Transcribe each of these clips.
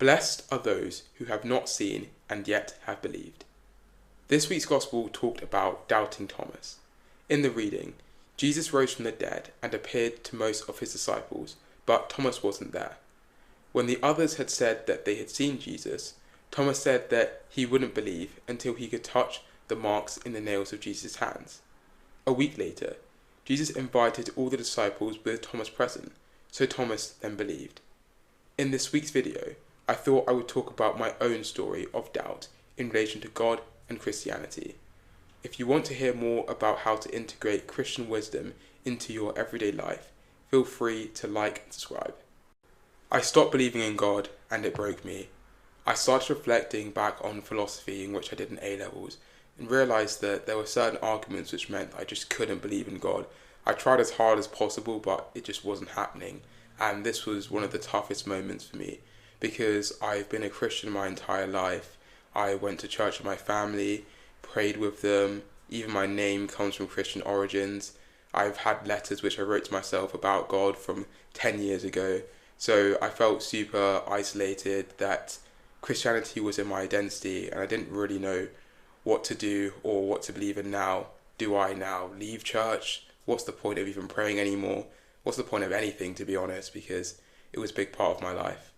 Blessed are those who have not seen and yet have believed. This week's Gospel talked about doubting Thomas. In the reading, Jesus rose from the dead and appeared to most of his disciples, but Thomas wasn't there. When the others had said that they had seen Jesus, Thomas said that he wouldn't believe until he could touch the marks in the nails of Jesus' hands. A week later, Jesus invited all the disciples with Thomas present, so Thomas then believed. In this week's video, I thought I would talk about my own story of doubt in relation to God and Christianity. If you want to hear more about how to integrate Christian wisdom into your everyday life, feel free to like and subscribe. I stopped believing in God and it broke me. I started reflecting back on philosophy in which I did in A-levels and realised that there were certain arguments which meant I just couldn't believe in God. I tried as hard as possible, but it just wasn't happening. And this was one of the toughest moments for me because I've been a Christian my entire life. I went to church with my family, prayed with them, even my name comes from Christian origins. I've had letters which I wrote to myself about God from 10 years ago. So I felt super isolated that Christianity was in my identity and I didn't really know what to do or what to believe in now. Do I now leave church? What's the point of even praying anymore? What's the point of anything, to be honest, because it was a big part of my life.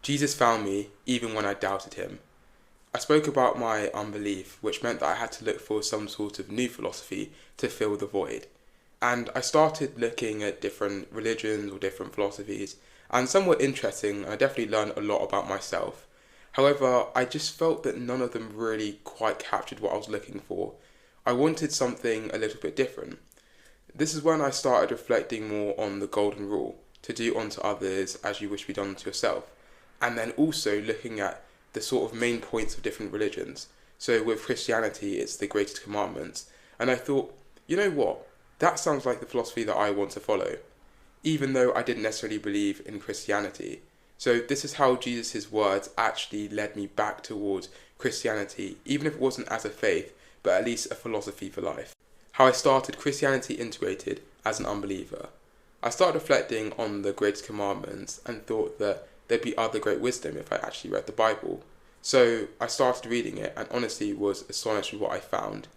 Jesus found me even when I doubted him. I spoke about my unbelief, which meant that I had to look for some sort of new philosophy to fill the void. And I started looking at different religions or different philosophies, and some were interesting, and I definitely learned a lot about myself. However, I just felt that none of them really quite captured what I was looking for. I wanted something a little bit different. This is when I started reflecting more on the golden rule, to do unto others as you wish to be done unto yourself, and then also looking at the sort of main points of different religions. So with Christianity, it's the greatest commandments, and I thought, you know what, that sounds like the philosophy that I want to follow, even though I didn't necessarily believe in Christianity. So this is how Jesus' words actually led me back towards Christianity, even if it wasn't as a faith, but at least a philosophy for life. How I started Christianity Integrated as an unbeliever. I started reflecting on the greatest commandments and thought that there'd be other great wisdom if I actually read the Bible. So I started reading it and honestly was astonished with what I found.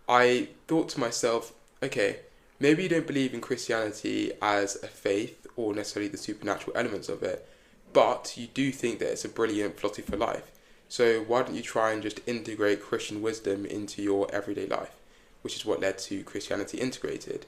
I thought to myself, okay, maybe you don't believe in Christianity as a faith or necessarily the supernatural elements of it, but you do think that it's a brilliant philosophy for life. So why don't you try and just integrate Christian wisdom into your everyday life, which is what led to Christianity Integrated.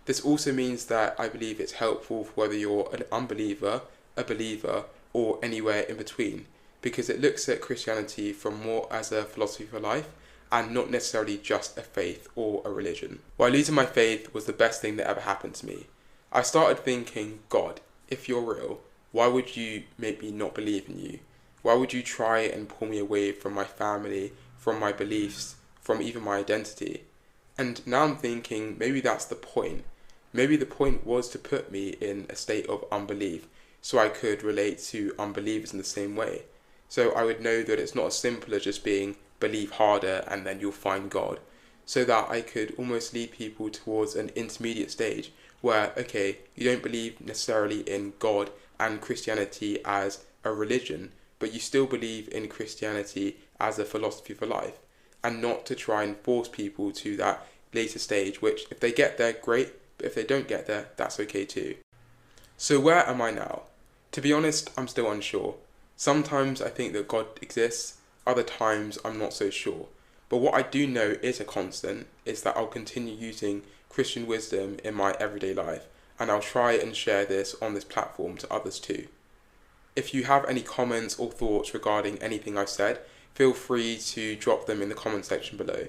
This also means that I believe it's helpful for whether you're an unbeliever, a believer, or anywhere in between, because it looks at Christianity from more as a philosophy for life and not necessarily just a faith or a religion. While losing my faith was the best thing that ever happened to me, I started thinking, God, if you're real, why would you make me not believe in you? Why would you try and pull me away from my family, from my beliefs, from even my identity? And now I'm thinking, maybe that's the point. Maybe the point was to put me in a state of unbelief so I could relate to unbelievers in the same way. So I would know that it's not as simple as just being believe harder and then you'll find God. So that I could almost lead people towards an intermediate stage where, okay, you don't believe necessarily in God and Christianity as a religion, but you still believe in Christianity as a philosophy for life, and not to try and force people to that later stage, which if they get there, great, but if they don't get there, that's okay too. So where am I now? To be honest, I'm still unsure. Sometimes I think that God exists, other times I'm not so sure. But what I do know is a constant, is that I'll continue using Christian wisdom in my everyday life, and I'll try and share this on this platform to others too. If you have any comments or thoughts regarding anything I've said, feel free to drop them in the comment section below.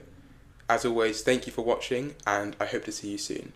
As always, thank you for watching, and I hope to see you soon.